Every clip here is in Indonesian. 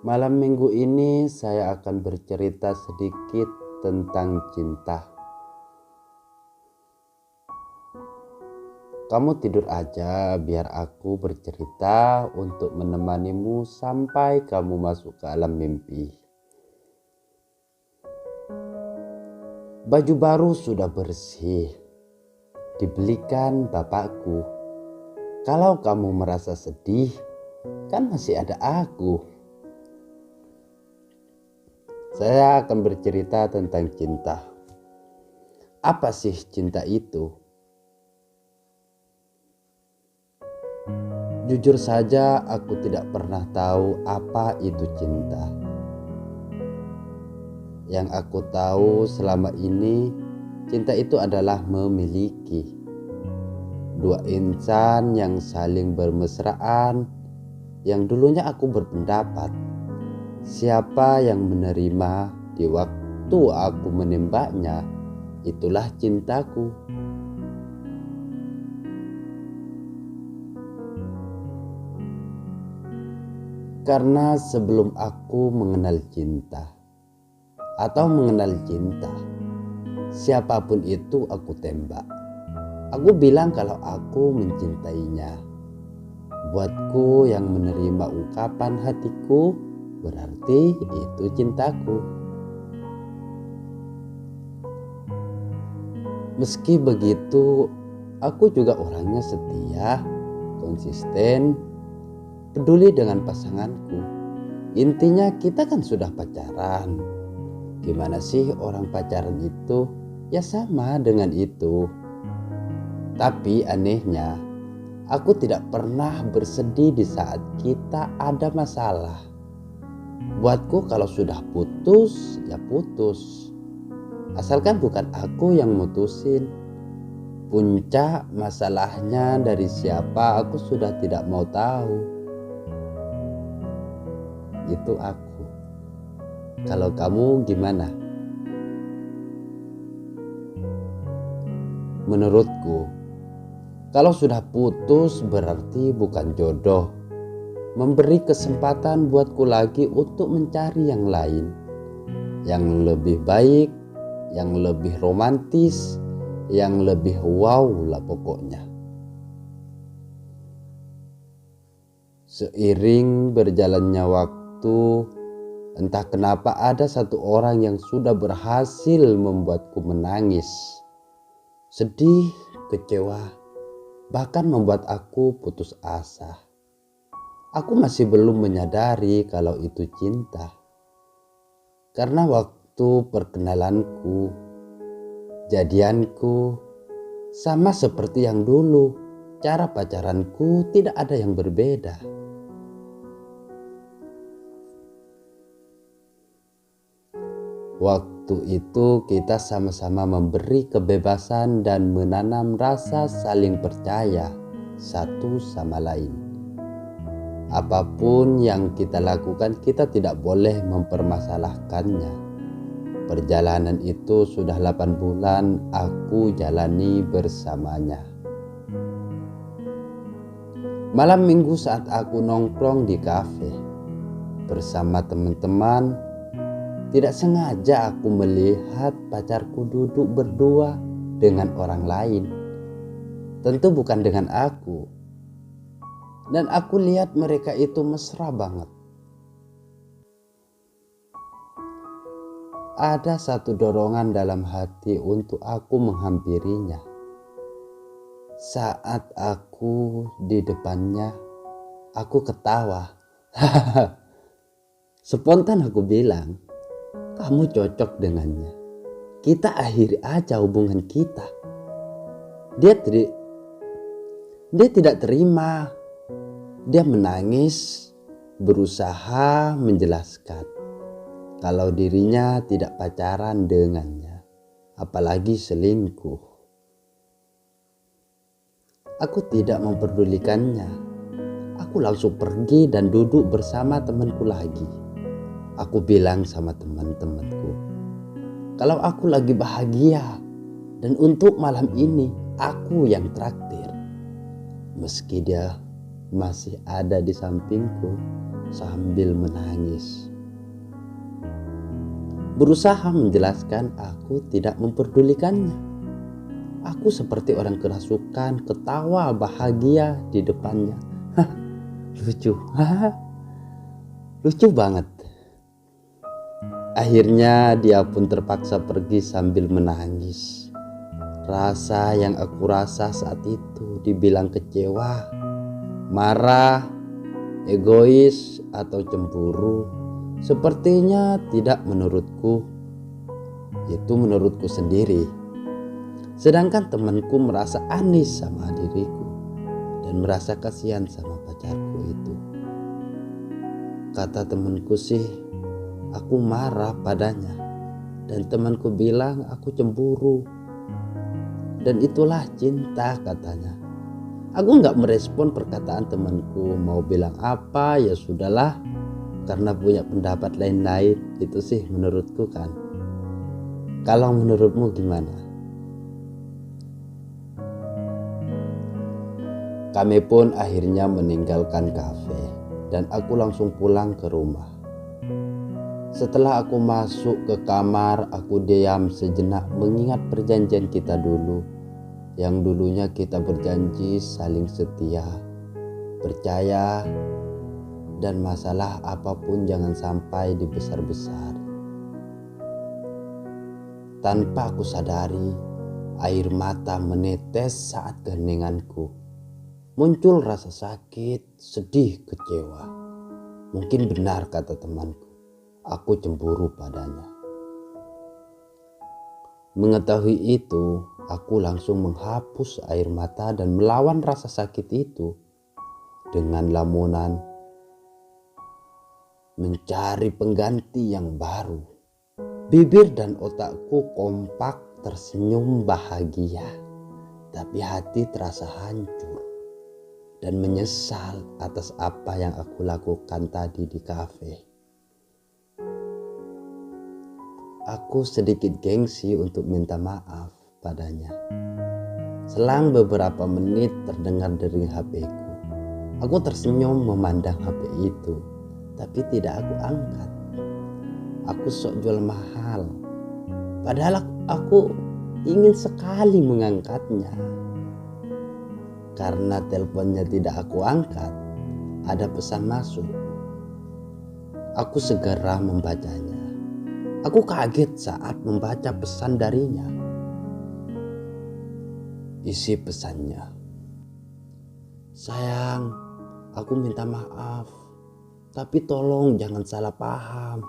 Malam minggu ini saya akan bercerita sedikit tentang cinta. Kamu tidur aja biar aku bercerita untuk menemanimu sampai kamu masuk ke alam mimpi. Baju baru sudah bersih, dibelikan bapakku. Kalau kamu merasa sedih, kan masih ada aku. Saya akan bercerita tentang cinta. Apa sih cinta itu? Jujur saja, aku tidak pernah tahu apa itu cinta. Yang aku tahu selama ini, cinta itu adalah memiliki dua insan yang saling bermesraan. Yang dulunya aku berpendapat, siapa yang menerima di waktu aku menembaknya, itulah cintaku. Karena sebelum aku mengenal cinta atau mengenal cinta, siapapun itu aku tembak. Aku bilang kalau aku mencintainya. Buatku yang menerima ungkapan hatiku, berarti itu cintaku. Meski begitu, aku juga orangnya setia, konsisten, peduli dengan pasanganku. Intinya kita kan sudah pacaran. Gimana sih orang pacaran itu? Ya sama dengan itu. Tapi anehnya, aku tidak pernah bersedih di saat kita ada masalah. Buatku kalau sudah putus, ya putus. Asalkan bukan aku yang mutusin. Puncak masalahnya dari siapa aku sudah tidak mau tahu. Itu aku. Kalau kamu gimana? Menurutku, kalau sudah putus berarti bukan jodoh. Memberi kesempatan buatku lagi untuk mencari yang lain. Yang lebih baik, yang lebih romantis, yang lebih wow lah pokoknya. Seiring berjalannya waktu, entah kenapa ada satu orang yang sudah berhasil membuatku menangis, sedih, kecewa, bahkan membuat aku putus asa. Aku masih belum menyadari kalau itu cinta. Karena waktu perkenalanku, jadianku, sama seperti yang dulu, cara pacaranku tidak ada yang berbeda. Waktu itu kita sama-sama memberi kebebasan dan menanam rasa saling percaya satu sama lain. Apapun yang kita lakukan, kita tidak boleh mempermasalahkannya. Perjalanan itu sudah 8 bulan aku jalani bersamanya. Malam minggu saat aku nongkrong di kafe bersama teman-teman, tidak sengaja aku melihat pacarku duduk berdua dengan orang lain. Tentu bukan dengan aku. Dan aku lihat mereka itu mesra banget. Ada satu dorongan dalam hati untuk aku menghampirinya. Saat aku di depannya, aku ketawa. Spontan aku bilang, kamu cocok dengannya. Kita akhiri aja hubungan kita. Dia tidak terima. Dia menangis, berusaha menjelaskan kalau dirinya tidak pacaran dengannya, apalagi selingkuh. Aku tidak memperdulikannya. Aku langsung pergi dan duduk bersama temanku lagi. Aku bilang sama teman-temanku, kalau aku lagi bahagia dan untuk malam ini aku yang traktir. Meski dia masih ada di sampingku, sambil menangis. Berusaha menjelaskan aku tidak memperdulikannya. Aku seperti orang kerasukan, ketawa bahagia di depannya. Lucu, lucu banget. Akhirnya dia pun terpaksa pergi sambil menangis. Rasa yang aku rasa saat itu dibilang kecewa, marah, egois, atau cemburu, sepertinya tidak menurutku. Itu menurutku sendiri. Sedangkan temanku merasa anis sama diriku dan merasa kasihan sama pacarku itu. Kata temanku sih, aku marah padanya, dan temanku bilang aku cemburu. Dan itulah cinta, katanya. Aku gak merespon perkataan temanku, mau bilang apa ya sudahlah, karena punya pendapat lain-lain. Itu sih menurutku kan. Kalau menurutmu gimana? Kami pun akhirnya meninggalkan kafe dan aku langsung pulang ke rumah. Setelah aku masuk ke kamar, aku diam sejenak mengingat perjanjian kita dulu. Yang dulunya kita berjanji saling setia, percaya, dan masalah apapun jangan sampai dibesar-besar. Tanpa aku sadari, air mata menetes saat keheninganku. Muncul rasa sakit, sedih, kecewa. Mungkin benar kata temanku, aku cemburu padanya. Mengetahui itu, aku langsung menghapus air mata dan melawan rasa sakit itu dengan lamunan mencari pengganti yang baru. Bibir dan otakku kompak tersenyum bahagia, tapi hati terasa hancur dan menyesal atas apa yang aku lakukan tadi di kafe. Aku sedikit gengsi untuk minta maaf padanya. Selang beberapa menit terdengar dering HP-ku. Aku tersenyum memandang HP itu, tapi tidak aku angkat. Aku sok jual mahal, padahal aku ingin sekali mengangkatnya. Karena teleponnya tidak aku angkat, ada pesan masuk. Aku segera membacanya. Aku kaget saat membaca pesan darinya. Isi pesannya, "Sayang, aku minta maaf, tapi tolong jangan salah paham.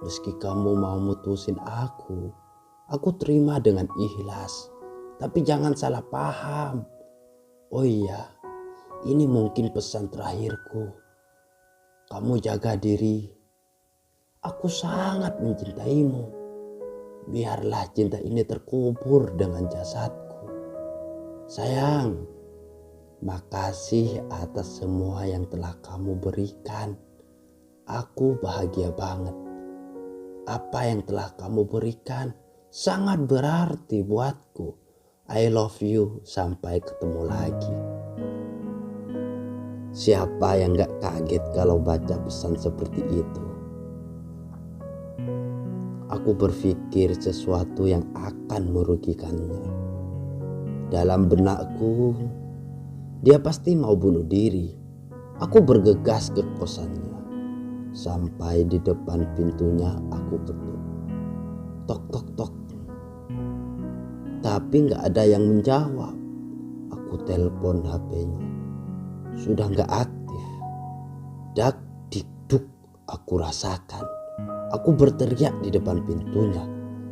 Meski kamu mau mutusin aku terima dengan ikhlas. Tapi jangan salah paham. Oh iya, ini mungkin pesan terakhirku. Kamu jaga diri. Aku sangat mencintaimu. Biarlah cinta ini terkubur dengan jasadku. Sayang, makasih atas semua yang telah kamu berikan. Aku bahagia banget. Apa yang telah kamu berikan sangat berarti buatku. I love you, sampai ketemu lagi." Siapa yang gak kaget kalau baca pesan seperti itu? Aku berpikir sesuatu yang akan merugikannya. Dalam benakku, dia pasti mau bunuh diri. Aku bergegas ke kosannya. Sampai di depan pintunya aku ketuk. Tok tok tok. Tapi gak ada yang menjawab. Aku telepon HP-nya. Sudah gak aktif. Dak dikduk aku rasakan. Aku berteriak di depan pintunya.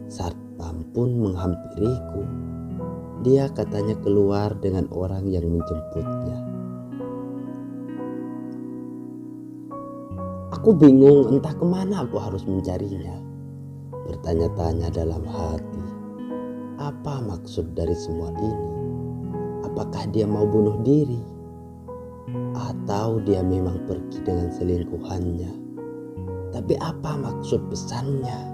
Satpam pun menghampiriku. Dia katanya keluar dengan orang yang menjemputnya. Aku bingung entah kemana aku harus mencarinya. Bertanya-tanya dalam hati, apa maksud dari semua ini? Apakah dia mau bunuh diri? Atau dia memang pergi dengan selingkuhannya? Tapi apa maksud pesannya?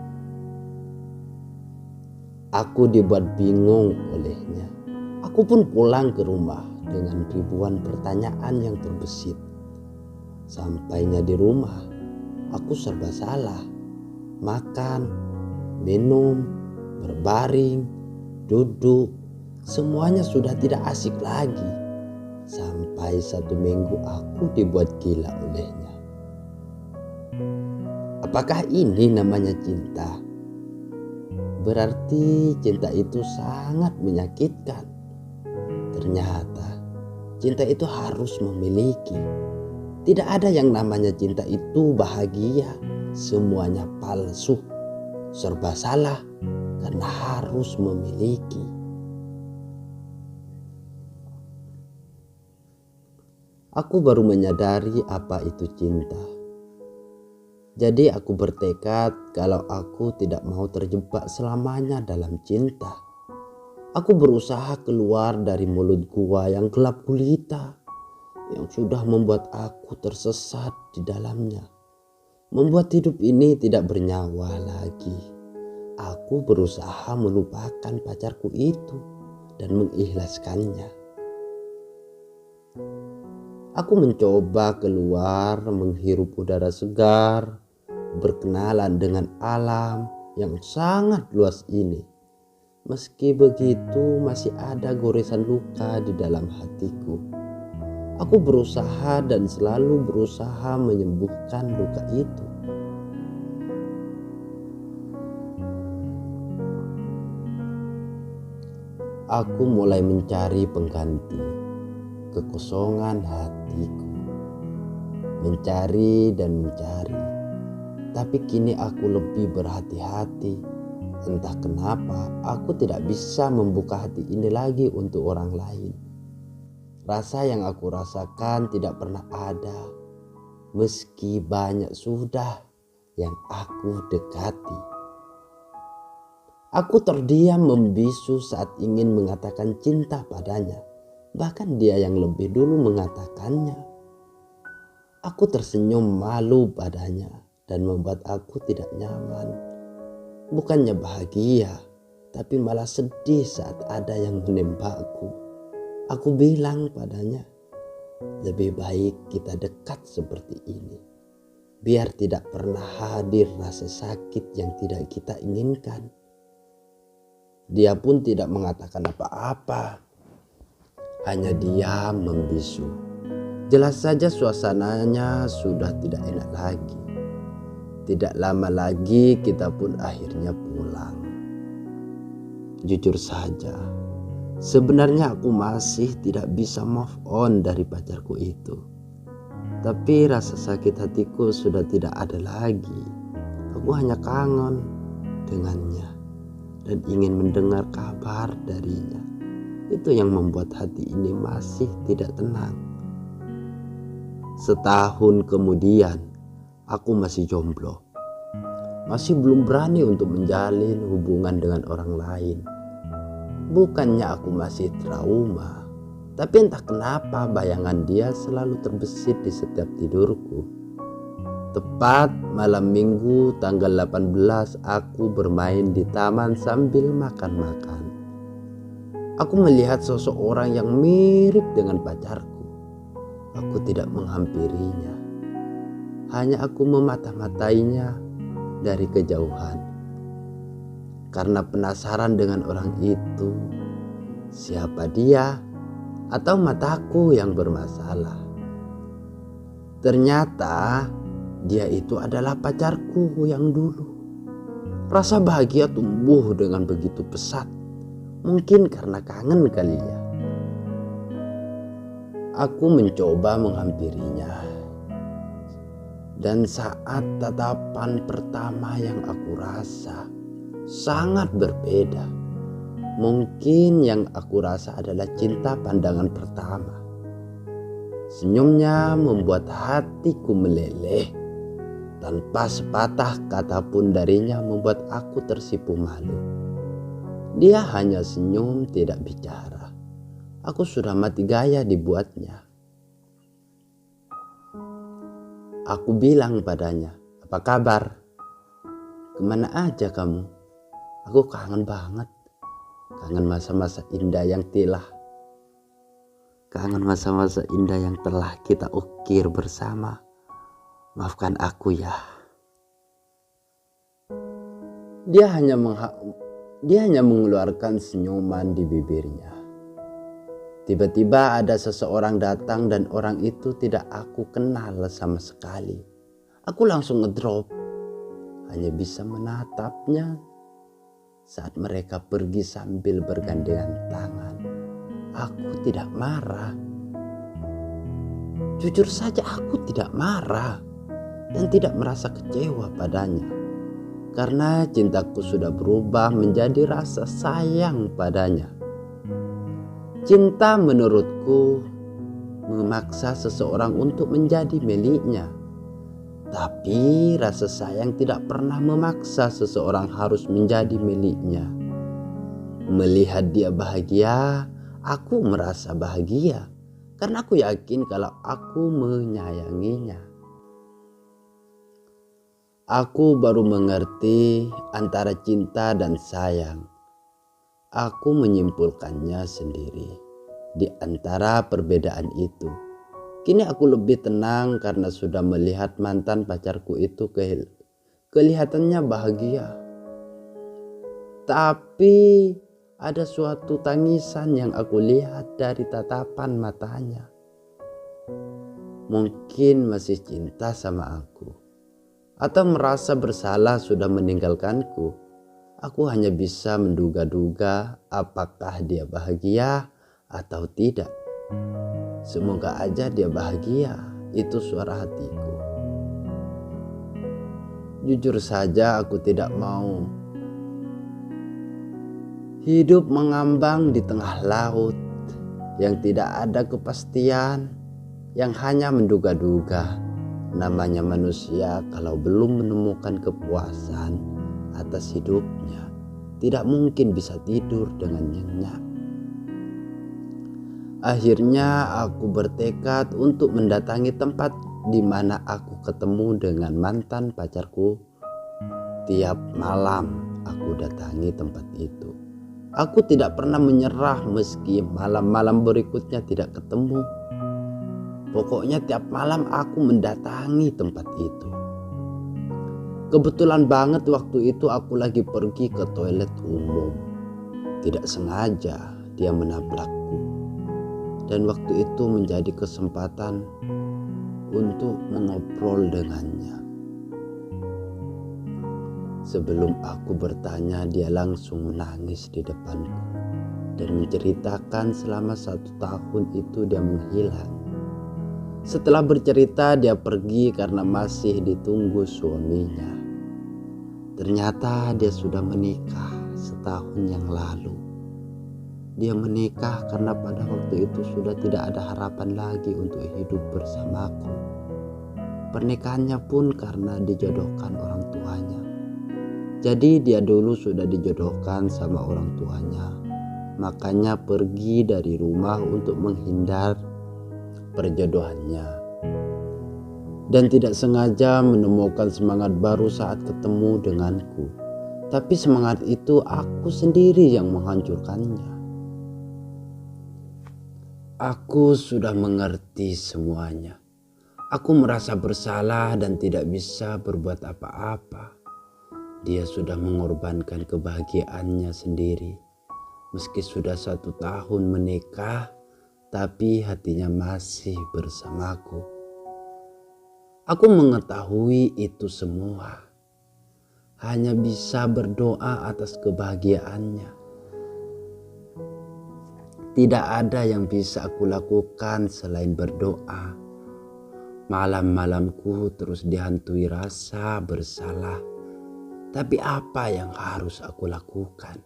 Aku dibuat bingung olehnya. Aku pun pulang ke rumah dengan ribuan pertanyaan yang terbesit. Sampainya di rumah, aku serba salah. Makan, minum, berbaring, duduk, semuanya sudah tidak asik lagi. Sampai 1 minggu aku dibuat gila olehnya. Apakah ini namanya cinta? Berarti cinta itu sangat menyakitkan. Ternyata cinta itu harus memiliki. Tidak ada yang namanya cinta itu bahagia. Semuanya palsu, serba salah karena harus memiliki. Aku baru menyadari apa itu cinta. Jadi aku bertekad kalau aku tidak mau terjebak selamanya dalam cinta. Aku berusaha keluar dari mulut gua yang gelap gulita, yang sudah membuat aku tersesat di dalamnya. Membuat hidup ini tidak bernyawa lagi. Aku berusaha melupakan pacarku itu dan mengikhlaskannya. Aku mencoba keluar, menghirup udara segar, berkenalan dengan alam yang sangat luas ini. Meski begitu, masih ada goresan luka di dalam hatiku. Aku berusaha dan selalu berusaha menyembuhkan luka itu. Aku mulai mencari pengganti kekosongan hatiku. Mencari dan mencari. Tapi kini aku lebih berhati-hati. Entah kenapa aku tidak bisa membuka hati ini lagi untuk orang lain. Rasa yang aku rasakan tidak pernah ada, meski banyak sudah yang aku dekati. Aku terdiam membisu saat ingin mengatakan cinta padanya. Bahkan dia yang lebih dulu mengatakannya. Aku tersenyum malu padanya dan membuat aku tidak nyaman. Bukannya bahagia, tapi malah sedih saat ada yang menembakku. Aku bilang padanya, lebih baik kita dekat seperti ini. Biar tidak pernah hadir rasa sakit yang tidak kita inginkan. Dia pun tidak mengatakan apa-apa. Hanya diam membisu. Jelas saja suasananya sudah tidak enak lagi. Tidak lama lagi kita pun akhirnya pulang. Jujur saja, sebenarnya aku masih tidak bisa move on dari pacarku itu. Tapi rasa sakit hatiku sudah tidak ada lagi. Aku hanya kangen dengannya dan ingin mendengar kabar darinya. Itu yang membuat hati ini masih tidak tenang. Setahun kemudian, aku masih jomblo. Masih belum berani untuk menjalin hubungan dengan orang lain. Bukannya aku masih trauma, tapi entah kenapa bayangan dia selalu terbesit di setiap tidurku. Tepat malam minggu tanggal 18 aku bermain di taman sambil makan-makan. Aku melihat sosok orang yang mirip dengan pacarku. Aku tidak menghampirinya. Hanya aku memata-matainya dari kejauhan. Karena penasaran dengan orang itu. Siapa dia? Atau mataku yang bermasalah? Ternyata dia itu adalah pacarku yang dulu. Rasa bahagia tumbuh dengan begitu pesat. Mungkin karena kangen kali ya. Aku mencoba menghampirinya. Dan saat tatapan pertama yang aku rasa sangat berbeda. Mungkin yang aku rasa adalah cinta pandangan pertama. Senyumnya membuat hatiku meleleh. Tanpa sepatah kata pun darinya membuat aku tersipu malu. Dia hanya senyum, tidak bicara. Aku sudah mati gaya dibuatnya. Aku bilang padanya, "Apa kabar? Kemana aja kamu? Aku kangen banget. Kangen masa-masa indah yang telah. Kangen masa-masa indah yang telah kita ukir bersama. Maafkan aku ya. Dia hanya mengeluarkan senyuman di bibirnya. Tiba-tiba ada seseorang datang dan orang itu tidak aku kenal sama sekali. Aku langsung ngedrop. Hanya bisa menatapnya saat mereka pergi sambil bergandengan tangan. Aku tidak marah. Jujur saja aku tidak marah dan tidak merasa kecewa padanya. Karena cintaku sudah berubah menjadi rasa sayang padanya. Cinta menurutku memaksa seseorang untuk menjadi miliknya. Tapi rasa sayang tidak pernah memaksa seseorang harus menjadi miliknya. Melihat dia bahagia, aku merasa bahagia. Karena aku yakin kalau aku menyayanginya. Aku baru mengerti antara cinta dan sayang. Aku menyimpulkannya sendiri di antara perbedaan itu. Kini aku lebih tenang karena sudah melihat mantan pacarku itu kelihatannya bahagia. Tapi ada suatu tangisan yang aku lihat dari tatapan matanya. Mungkin masih cinta sama aku. Atau merasa bersalah sudah meninggalkanku. Aku hanya bisa menduga-duga apakah dia bahagia atau tidak. Semoga aja dia bahagia, itu suara hatiku. Jujur saja aku tidak mau hidup mengambang di tengah laut yang tidak ada kepastian, yang hanya menduga-duga. Namanya manusia kalau belum menemukan kepuasan atas hidupnya, tidak mungkin bisa tidur dengan nyenyak. Akhirnya aku bertekad untuk mendatangi tempat di mana aku ketemu dengan mantan pacarku. Tiap malam aku datangi tempat itu. Aku tidak pernah menyerah meski malam-malam berikutnya tidak ketemu. Pokoknya tiap malam aku mendatangi tempat itu. Kebetulan banget waktu itu aku lagi pergi ke toilet umum. Tidak sengaja dia menabrakku. Dan waktu itu menjadi kesempatan untuk mengobrol dengannya. Sebelum aku bertanya, dia langsung menangis di depanku. Dan menceritakan selama 1 tahun itu dia menghilang. Setelah bercerita dia pergi karena masih ditunggu suaminya. Ternyata dia sudah menikah setahun yang lalu. Dia menikah karena pada waktu itu sudah tidak ada harapan lagi untuk hidup bersamaku. Pernikahannya pun karena dijodohkan orang tuanya. Jadi dia dulu sudah dijodohkan sama orang tuanya. Makanya pergi dari rumah untuk menghindar perjodohannya. Dan tidak sengaja menemukan semangat baru saat ketemu denganku. Tapi semangat itu aku sendiri yang menghancurkannya. Aku sudah mengerti semuanya. Aku merasa bersalah dan tidak bisa berbuat apa-apa. Dia sudah mengorbankan kebahagiaannya sendiri. Meski sudah 1 tahun menikah, tapi hatinya masih bersamaku. Aku mengetahui itu semua. Hanya bisa berdoa atas kebahagiaannya. Tidak ada yang bisa aku lakukan selain berdoa. Malam-malamku terus dihantui rasa bersalah. Tapi apa yang harus aku lakukan?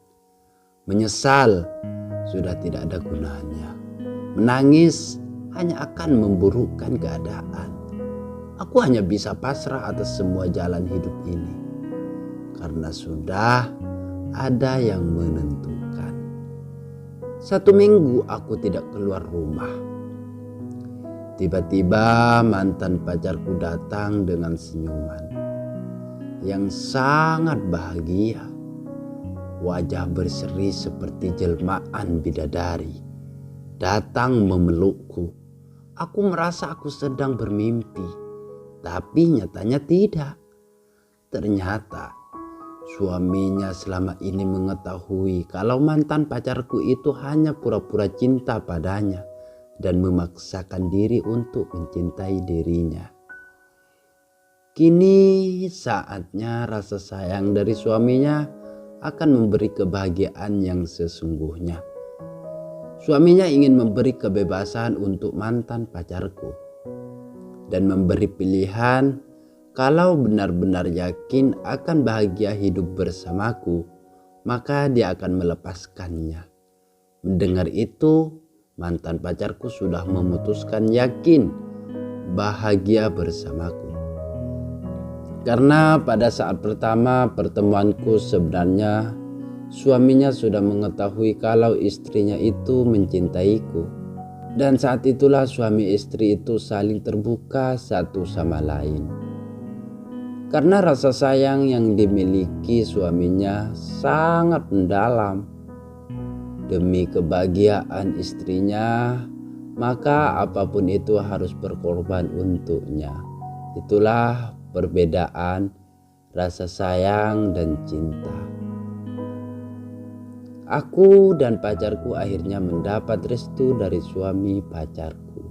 Menyesal sudah tidak ada gunanya. Menangis hanya akan memburukkan keadaan. Aku hanya bisa pasrah atas semua jalan hidup ini. Karena sudah ada yang menentukan. 1 minggu aku tidak keluar rumah. Tiba-tiba mantan pacarku datang dengan senyuman yang sangat bahagia. Wajah berseri seperti jelmaan bidadari. Datang memelukku. Aku merasa aku sedang bermimpi. Tapi nyatanya tidak. Ternyata suaminya selama ini mengetahui kalau mantan pacarku itu hanya pura-pura cinta padanya dan memaksakan diri untuk mencintai dirinya. Kini saatnya rasa sayang dari suaminya akan memberi kebahagiaan yang sesungguhnya. Suaminya ingin memberi kebebasan untuk mantan pacarku dan memberi pilihan. Kalau benar-benar yakin akan bahagia hidup bersamaku, maka dia akan melepaskannya. Mendengar itu, mantan pacarku sudah memutuskan yakin bahagia bersamaku. Karena pada saat pertama pertemuanku sebenarnya suaminya sudah mengetahui kalau istrinya itu mencintaiku. Dan saat itulah suami istri itu saling terbuka satu sama lain. Karena rasa sayang yang dimiliki suaminya sangat mendalam demi kebahagiaan istrinya, maka apapun itu harus berkorban untuknya. Itulah perbedaan rasa sayang dan cinta. Aku dan pacarku akhirnya mendapat restu dari suami pacarku,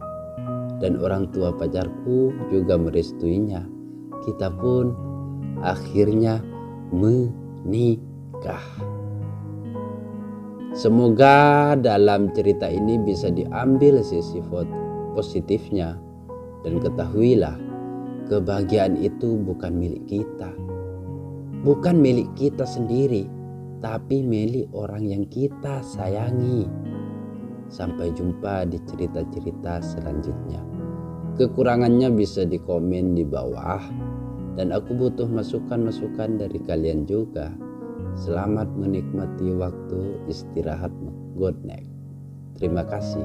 dan orang tua pacarku juga merestuinya. Kita pun akhirnya menikah. Semoga dalam cerita ini bisa diambil sisi positifnya, dan ketahuilah kebahagiaan itu bukan milik kita, bukan milik kita sendiri, tapi milik orang yang kita sayangi. Sampai jumpa di cerita-cerita selanjutnya. Kekurangannya bisa dikomen di bawah, dan aku butuh masukan-masukan dari kalian juga. Selamat menikmati waktu istirahatmu. Good night. Terima kasih.